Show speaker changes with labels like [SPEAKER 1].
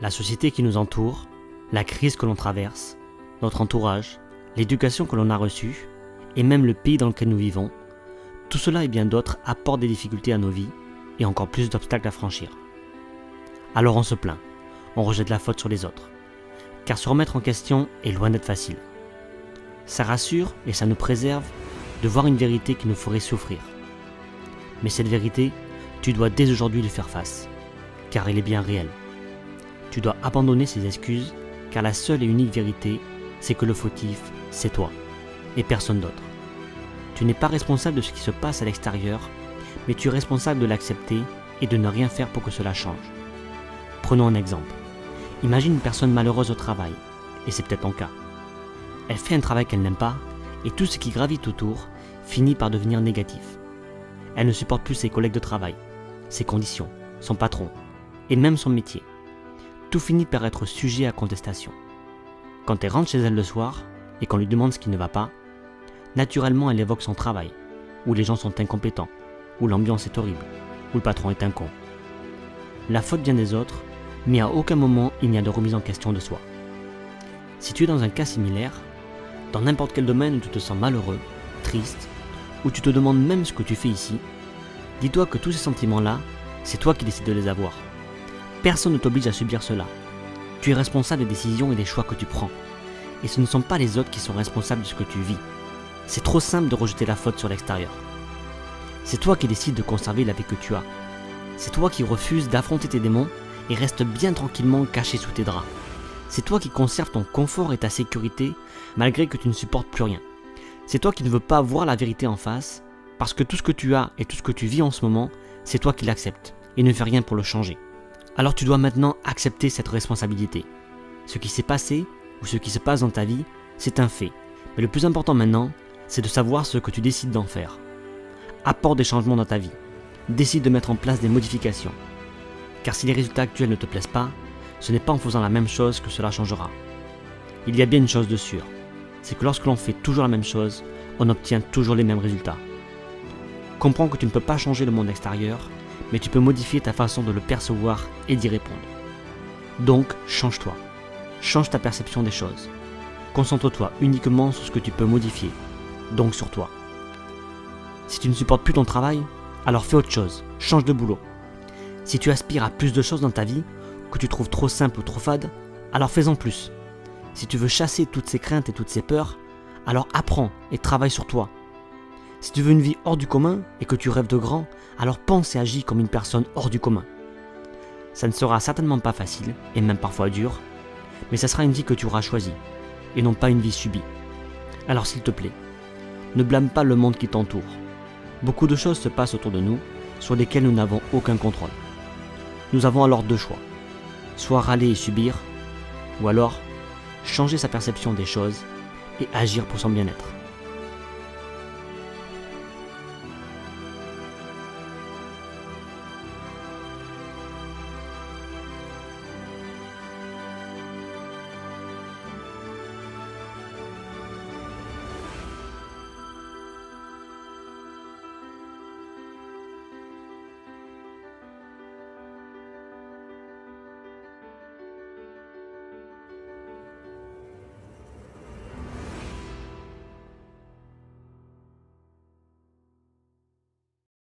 [SPEAKER 1] La société qui nous entoure, la crise que l'on traverse, notre entourage, l'éducation que l'on a reçue, et même le pays dans lequel nous vivons, tout cela et bien d'autres apportent des difficultés à nos vies et encore plus d'obstacles à franchir. Alors on se plaint, on rejette la faute sur les autres, car se remettre en question est loin d'être facile. Ça rassure et ça nous préserve de voir une vérité qui nous ferait souffrir. Mais cette vérité, tu dois dès aujourd'hui lui faire face, car elle est bien réelle. Tu dois abandonner ces excuses, car la seule et unique vérité, c'est que le fautif, c'est toi, et personne d'autre. Tu n'es pas responsable de ce qui se passe à l'extérieur, mais tu es responsable de l'accepter et de ne rien faire pour que cela change. Prenons un exemple. Imagine une personne malheureuse au travail, et c'est peut-être ton cas. Elle fait un travail qu'elle n'aime pas, et tout ce qui gravite autour finit par devenir négatif. Elle ne supporte plus ses collègues de travail, ses conditions, son patron, et même son métier. Tout finit par être sujet à contestation. Quand elle rentre chez elle le soir, et qu'on lui demande ce qui ne va pas, naturellement elle évoque son travail, où les gens sont incompétents, où l'ambiance est horrible, où le patron est un con. La faute vient des autres, mais à aucun moment il n'y a de remise en question de soi. Si tu es dans un cas similaire, dans n'importe quel domaine où tu te sens malheureux, triste, où tu te demandes même ce que tu fais ici, dis-toi que tous ces sentiments-là, c'est toi qui décides de les avoir. Personne ne t'oblige à subir cela. Tu es responsable des décisions et des choix que tu prends. Et ce ne sont pas les autres qui sont responsables de ce que tu vis. C'est trop simple de rejeter la faute sur l'extérieur. C'est toi qui décides de conserver la vie que tu as. C'est toi qui refuses d'affronter tes démons et restes bien tranquillement caché sous tes draps. C'est toi qui conserves ton confort et ta sécurité malgré que tu ne supportes plus rien. C'est toi qui ne veux pas voir la vérité en face parce que tout ce que tu as et tout ce que tu vis en ce moment, c'est toi qui l'acceptes et ne fais rien pour le changer. Alors tu dois maintenant accepter cette responsabilité. Ce qui s'est passé ou ce qui se passe dans ta vie, c'est un fait. Mais le plus important maintenant, c'est de savoir ce que tu décides d'en faire. Apporte des changements dans ta vie. Décide de mettre en place des modifications. Car si les résultats actuels ne te plaisent pas, ce n'est pas en faisant la même chose que cela changera. Il y a bien une chose de sûre, c'est que lorsque l'on fait toujours la même chose, on obtient toujours les mêmes résultats. Comprends que tu ne peux pas changer le monde extérieur, mais tu peux modifier ta façon de le percevoir et d'y répondre. Donc, change-toi. Change ta perception des choses. Concentre-toi uniquement sur ce que tu peux modifier, donc sur toi. Si tu ne supportes plus ton travail, alors fais autre chose, change de boulot. Si tu aspires à plus de choses dans ta vie, que tu trouves trop simple ou trop fade, alors fais-en plus. Si tu veux chasser toutes ces craintes et toutes ces peurs, alors apprends et travaille sur toi. Si tu veux une vie hors du commun et que tu rêves de grand, alors pense et agis comme une personne hors du commun. Ça ne sera certainement pas facile, et même parfois dur, mais ça sera une vie que tu auras choisie, et non pas une vie subie. Alors s'il te plaît, ne blâme pas le monde qui t'entoure. Beaucoup de choses se passent autour de nous, sur lesquelles nous n'avons aucun contrôle. Nous avons alors deux choix, soit râler et subir, ou alors changer sa perception des choses et agir pour son bien-être.